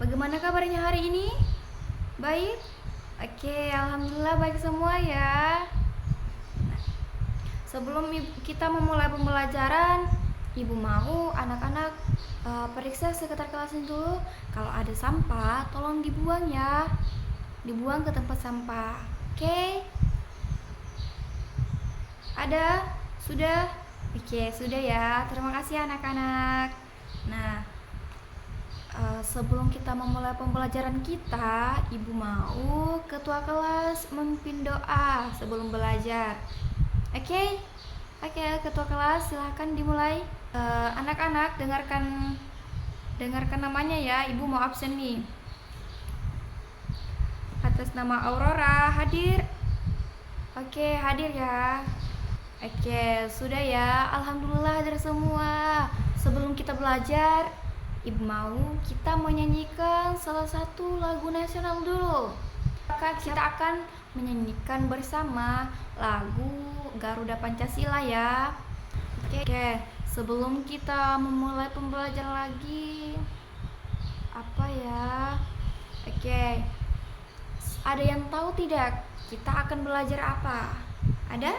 Bagaimana kabarnya hari ini? Baik? Oke, alhamdulillah baik semua ya. Sebelum kita memulai pembelajaran, Ibu mau anak-anak periksa sekitar kelasnya dulu. Kalau ada sampah, tolong dibuang ya. Dibuang ke tempat sampah. Oke? Ada? Sudah? Oke, sudah ya. Terima kasih anak-anak. Nah, sebelum kita memulai pembelajaran kita, Ibu mau ketua kelas memimpin doa sebelum belajar. Oke? Oke, ketua kelas silahkan dimulai. Anak-anak dengarkan namanya ya. Ibu mau absen nih. Atas nama Aurora hadir. Oke, hadir ya. Oke, sudah ya. Alhamdulillah hadir semua. Sebelum kita belajar, Ibu mau kita menyanyikan salah satu lagu nasional dulu. Maka kita akan menyanyikan bersama lagu Garuda Pancasila ya. Oke, sebelum kita memulai pembelajaran lagi, apa ya? Oke, ada yang tahu tidak kita akan belajar apa? Ada?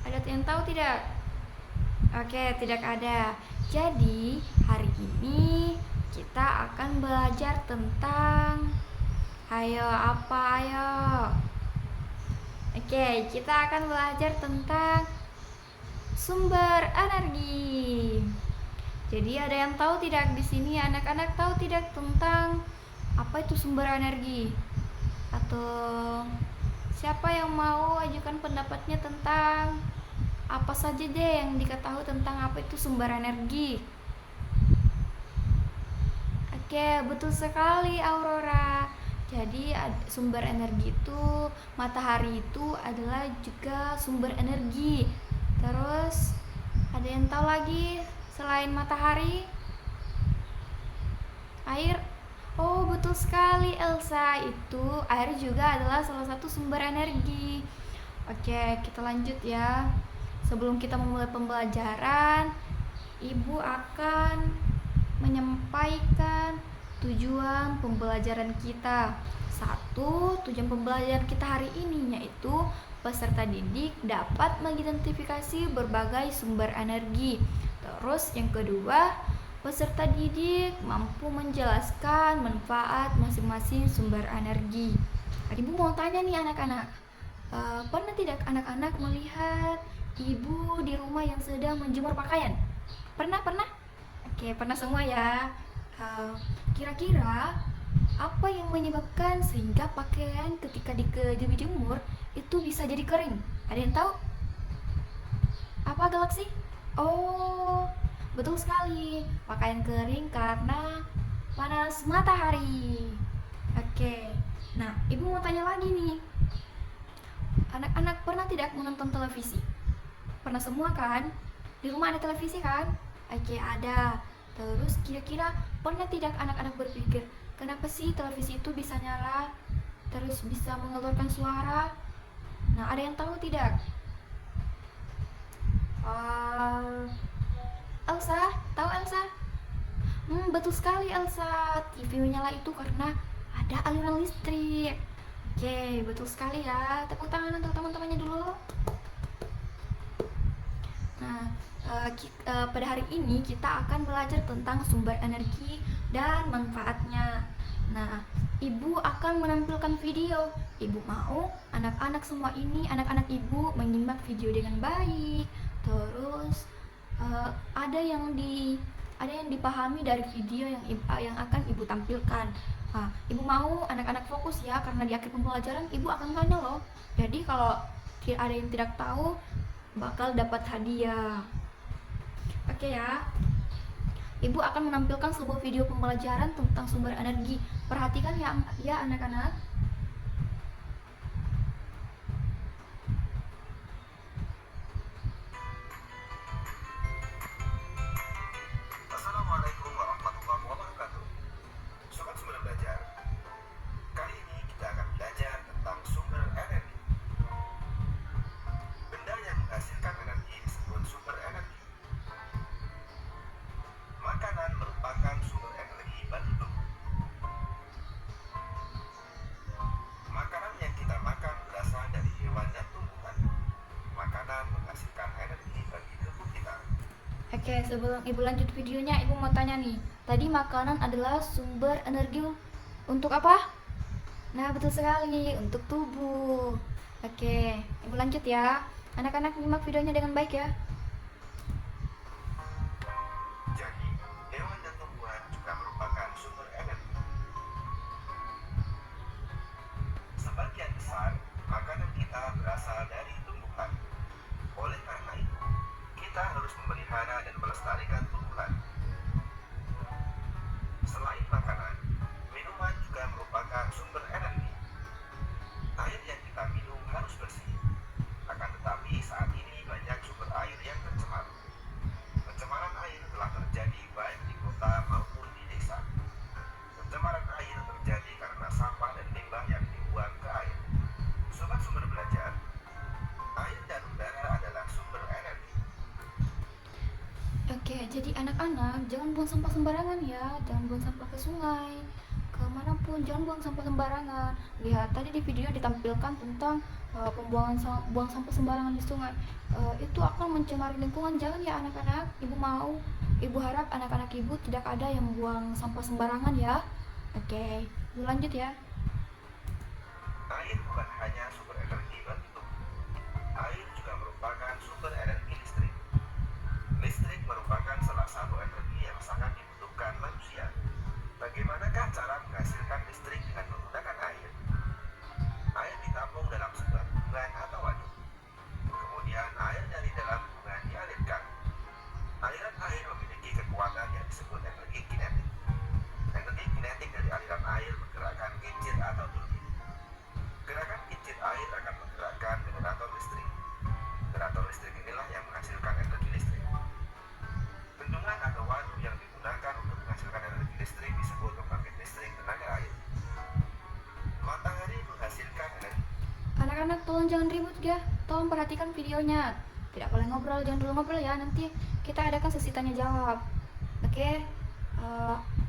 Ada yang tahu tidak? Oke, tidak ada. Jadi, hari ini kita akan belajar tentang ayo. Oke, kita akan belajar tentang sumber energi. Jadi, ada yang tahu tidak di sini? Anak-anak tahu tidak tentang apa itu sumber energi? Atau siapa yang mau ajukan pendapatnya tentang apa saja deh yang diketahui tentang apa itu sumber energi? Oke, betul sekali Aurora. Jadi sumber energi itu, matahari itu adalah juga sumber energi. Terus ada yang tahu lagi selain matahari? Air? Oh, betul sekali Elsa. Itu air juga adalah salah satu sumber energi. Oke, kita lanjut ya. Sebelum kita memulai pembelajaran, Ibu akan menyampaikan tujuan pembelajaran kita. Tujuan pembelajaran kita hari ini yaitu peserta didik dapat mengidentifikasi berbagai sumber energi. Terus yang kedua, peserta didik mampu menjelaskan manfaat masing-masing sumber energi. Ibu mau tanya nih anak-anak, pernah tidak anak-anak melihat ibu di rumah yang sedang menjemur pakaian? Pernah? Oke, pernah semua ya. Kira-kira apa yang menyebabkan sehingga pakaian ketika dijemur itu bisa jadi kering? Ada yang tahu? Apa Galaksi? Oh, betul sekali. Pakaian kering karena panas matahari. Oke. Nah, Ibu mau tanya lagi nih. Anak-anak pernah tidak menonton televisi? Pernah semua kan? Di rumah ada televisi kan? Oke, ada. Terus kira-kira pernah tidak anak-anak berpikir, kenapa sih televisi itu bisa nyala? Terus bisa mengeluarkan suara? Nah, ada yang tahu tidak? Elsa? Tahu Elsa? Betul sekali Elsa. TV menyala itu karena ada aliran listrik. Oke, betul sekali ya. Tepuk tangan untuk teman-temannya dulu. Nah, pada hari ini kita akan belajar tentang sumber energi dan manfaatnya. Nah, Ibu akan menampilkan video. Ibu mau anak-anak semua ini, anak-anak Ibu menyimak video dengan baik. Terus ada yang dipahami dari video yang akan Ibu tampilkan. Nah, Ibu mau anak-anak fokus ya, karena di akhir pembelajaran Ibu akan tanya loh. Jadi kalau ada yang tidak tahu, bakal dapat hadiah. Oke ya. Ibu akan menampilkan sebuah video pembelajaran tentang sumber energi. Perhatikan ya anak-anak. Assalamualaikum warahmatullahi wabarakatuh. Sobat Sumber Belajar, kali ini kita akan belajar tentang sumber energi. Benda yang menghasilkan energi disebut sumber energi. Makanan merupakan sumber energi sebelum ibu lanjut videonya, ibu mau tanya nih. Tadi makanan adalah sumber energi untuk apa? Nah, betul sekali, untuk tubuh. Oke, ibu lanjut ya. Anak-anak nyimak videonya dengan baik ya. Jadi, hewan dan tumbuhan juga merupakan sumber energi. Sebagian besar makanan kita berasal dari tumbuhan. Oleh karena itu, kita harus memelihara dan melestarikan tumbuhan. Selain makanan, minuman juga merupakan sumber energi. Air yang kita minum harus bersih. Akan tetapi saat ini banyak sumber air yang tercemar. Pencemaran air telah terjadi baik di kota maupun di desa. Pencemaran air terjadi karena sampah dan limbah yang dibuang ke air. Sobat Sumber Belajar, air dan udara adalah sumber energi. Oke, jadi anak-anak jangan buang sampah sembarangan ya. Jangan buang sampah ke sungai, kemanapun, jangan buang sampah sembarangan. Lihat tadi di video ditampilkan tentang buang sampah sembarangan di sungai. Itu akan mencemari lingkungan. Jangan ya anak-anak. Ibu harap anak-anak ibu tidak ada yang buang sampah sembarangan ya. Oke, ibu lanjut ya. Air bukan hanya sumber energi bagi tubuh. Air juga merupakan sumber energi listrik. Listrik merupakan salah satu energi yang sangat dibutuhkan manusia. Bagaimanakah cara menghasilkan listrik dengan menggunakan air? Air ditampung dalam sebuah bendungan atau waduk. Kemudian air dari dalam bendungan dialirkan. Aliran air memiliki kekuatan yang disebut energi kinetik. Energi kinetik dari aliran air menggerakkan kincir atau turbin. Gerakan kincir air akan menggerakkan generator listrik. Generator listrik inilah yang menghasilkan energi listrik. Bendungan atau waduk yang digunakan untuk menghasilkan energi listrik disebut pembangkit listrik tenaga air. Matahari menghasilkan energi. Anak-anak tolong jangan ribut ya. Tolong perhatikan videonya. Tidak boleh ngobrol, jangan dulu ngobrol ya. Nanti kita adakan sesi tanya jawab. Oke?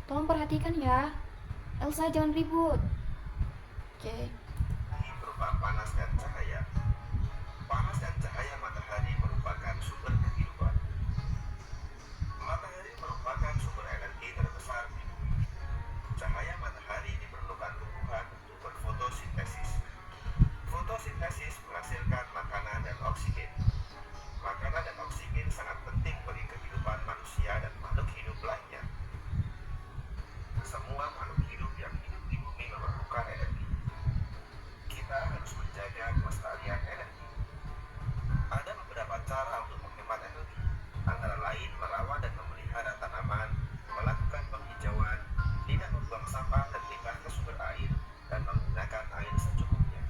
Tolong perhatikan ya. Elsa jangan ribut. Oke. Ini berupa panas dan cahaya. Panas dan cahaya matahari merupakan sumber kehidupan. Matahari merupakan sumber energi terbesar di bumi. Cahaya matahari diperlukan tumbuhan untuk berfotosintesis. Fotosintesis menghasilkan makanan dan oksigen. Makanan dan oksigen sangat penting bagi kehidupan manusia dan makhluk hidup lainnya. Semua makhluk hidup yang hidup di bumi memerlukan energi. Kita harus menjaga kelestarian energi. Ada beberapa cara untuk menghemat energi, antara lain merawat dan memelihara tanaman, melakukan penghijauan, tidak membuang sampah dan limbah ke sumber air, dan menggunakan air secukupnya.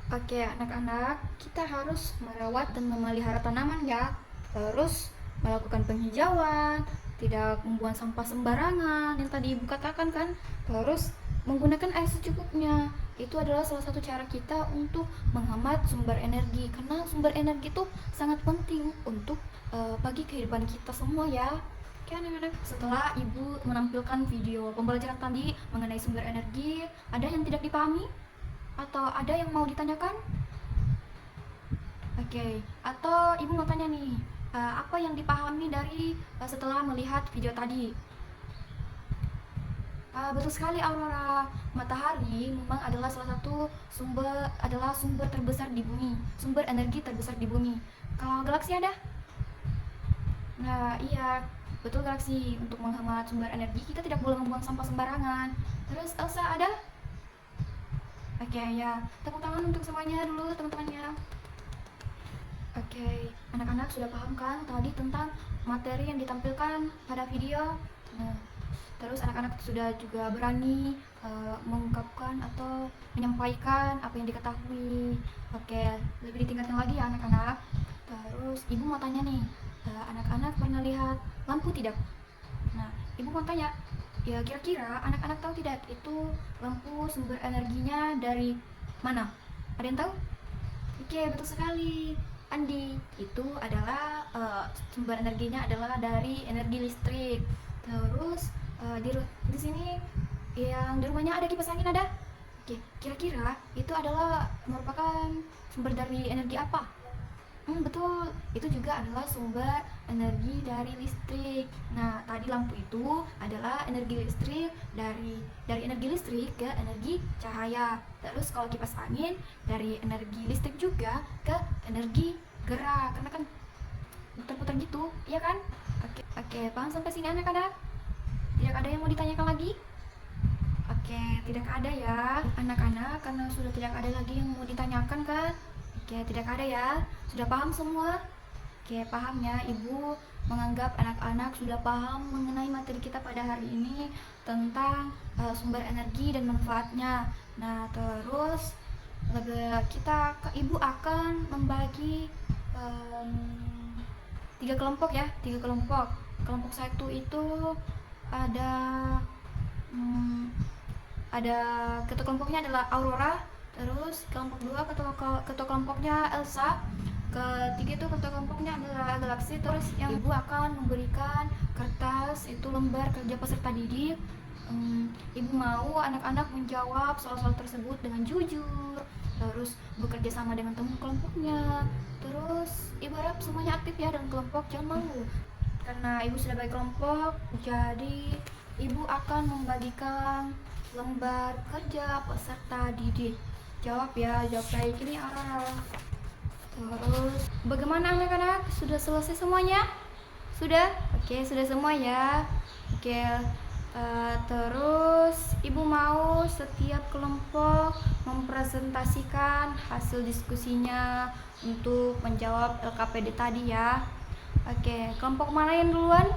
Oke, anak-anak, kita harus merawat dan memelihara tanaman ya. Terus melakukan penghijauan, tidak membuang sampah sembarangan yang tadi ibu katakan kan. Terus menggunakan air secukupnya. Itu adalah salah satu cara kita untuk menghemat sumber energi, karena sumber energi itu sangat penting untuk bagi kehidupan kita semua ya. Oke anak-anak, setelah ibu menampilkan video pembelajaran tadi mengenai sumber energi, ada yang tidak dipahami? Atau ada yang mau ditanyakan? Oke, atau ibu mau tanya nih, apa yang dipahami dari setelah melihat video tadi? Betul sekali Aurora, matahari memang adalah salah satu sumber terbesar di bumi, sumber energi terbesar di bumi. Kalau galaksi ada? Nah iya, betul galaksi. Untuk menghemat sumber energi kita tidak boleh membuang sampah sembarangan. Terus Elsa ada? Oke ya, tepuk tangan untuk semuanya dulu teman-temannya. Oke, anak-anak sudah paham kan tadi tentang materi yang ditampilkan pada video? Nah, terus anak-anak sudah juga berani mengungkapkan atau menyampaikan apa yang diketahui. Oke, lebih ditingkatkan lagi ya anak-anak. Terus ibu mau tanya nih, anak-anak pernah lihat lampu tidak? Nah, ibu mau tanya, ya kira-kira anak-anak tahu tidak itu lampu sumber energinya dari mana? Ada yang tahu? Oke, betul sekali Andi, itu adalah sumber energinya adalah dari energi listrik. Terus di sini yang di rumahnya ada kipas angin ada? Oke, kira-kira itu adalah merupakan sumber dari energi apa? Betul, itu juga adalah sumber energi dari listrik. Nah, tadi lampu itu adalah energi listrik dari energi listrik ke energi cahaya. Terus kalau kipas angin dari energi listrik juga ke energi gerak, karena kan putar-putar gitu, iya kan? Oke, oke, paham sampai sini anak-anak? Tidak ada yang mau ditanyakan lagi? Oke, tidak ada ya anak-anak, karena sudah tidak ada lagi yang mau ditanyakan kan? Oke, tidak ada ya. Sudah paham semua? Oke, paham ya. Ibu menganggap anak-anak sudah paham mengenai materi kita pada hari ini tentang sumber energi dan manfaatnya. Nah, terus ibu akan membagi tiga kelompok ya, tiga kelompok. Kelompok satu itu ada ada ketua kelompoknya adalah Aurora, terus kelompok dua ketua kelompoknya Elsa, ketiga itu ketua kelompoknya adalah Galaxy. Terus yang ibu akan memberikan kertas itu lembar kerja peserta didik. Ibu mau anak-anak menjawab soal-soal tersebut dengan jujur, terus bekerja sama dengan teman kelompoknya. Terus ibu harap semuanya aktif ya dalam kelompok, jangan malu. Karena ibu sudah bagi kelompok, jadi ibu akan membagikan lembar kerja peserta didik. Jawab ya, jawab baik ini Aurora. Terus bagaimana anak-anak? Sudah selesai semuanya? Sudah? Oke, sudah semua ya. Oke, terus ibu mau setiap kelompok mempresentasikan hasil diskusinya untuk menjawab LKPD tadi ya. Oke, kelompok mana yang duluan?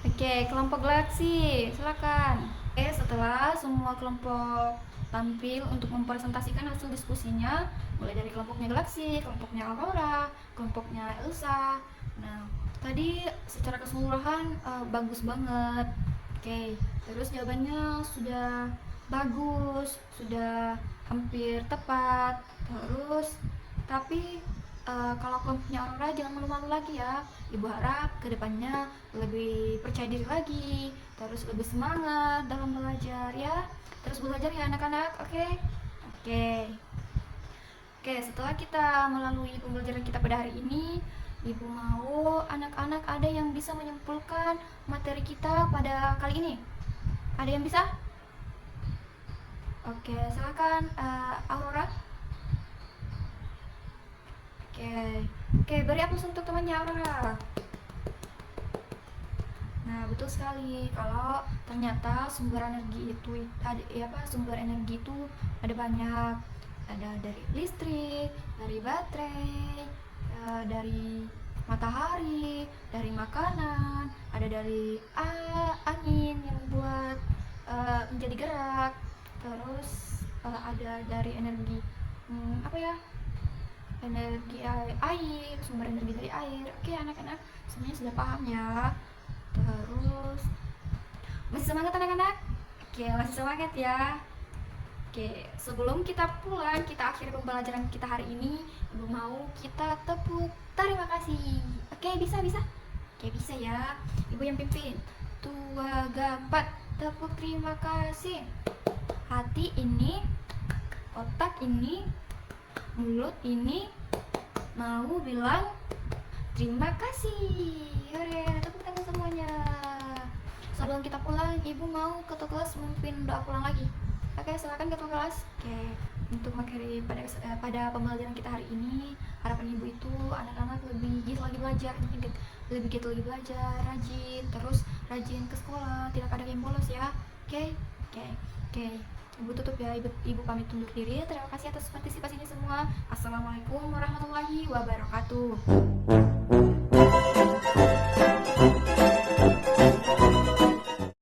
Oke, kelompok Galaxy, silakan. Oke, setelah semua kelompok tampil untuk mempresentasikan hasil diskusinya, mulai dari kelompoknya Galaxy, kelompoknya Aurora, kelompoknya Elsa. Nah, tadi secara keseluruhan bagus banget. Oke, terus jawabannya sudah bagus, sudah hampir tepat. Terus, tapi kalau kelompoknya Aurora jangan malu-malu lagi ya. Ibu harap kedepannya lebih percaya diri lagi, terus lebih semangat dalam belajar ya. Terus belajar ya anak-anak, oke? Oke, setelah kita melalui pembelajaran kita pada hari ini, ibu mau anak-anak ada yang bisa menyimpulkan materi kita pada kali ini? Ada yang bisa? Oke, silakan Aurora. Oke, beri aplaus untuk temannya Aurora. Nah, betul sekali. Kalau ternyata sumber energi itu ada banyak. Ada dari listrik, dari baterai, dari matahari, dari makanan, ada dari angin yang membuat menjadi gerak. Terus ada dari energi energi air, sumber energi dari air. Oke, anak-anak semuanya sudah paham ya. Terus masih semangat anak-anak? Oke, masih semangat ya. Oke, sebelum kita pulang, kita akhiri pembelajaran kita hari ini, ibu mau kita tepuk terima kasih. Oke, bisa? Oke, bisa ya. Ibu yang pimpin. 2, 4, tepuk terima kasih. Hati ini, otak ini, mulut ini mau bilang terima kasih. Hore, tepuk tangan semuanya. Sebelum kita pulang, ibu mau ketua kelas memimpin doa pulang lagi. Oke, silakan ketua kelas. Oke, untuk mengakhiri pada pembelajaran kita hari ini, harapan ibu itu anak-anak lebih giat lagi belajar, rajin, terus rajin ke sekolah, tidak ada yang bolos ya. Oke. Ibu tutup ya, ibu pamit undur diri. Terima kasih atas partisipasinya semua. Assalamualaikum warahmatullahi wabarakatuh.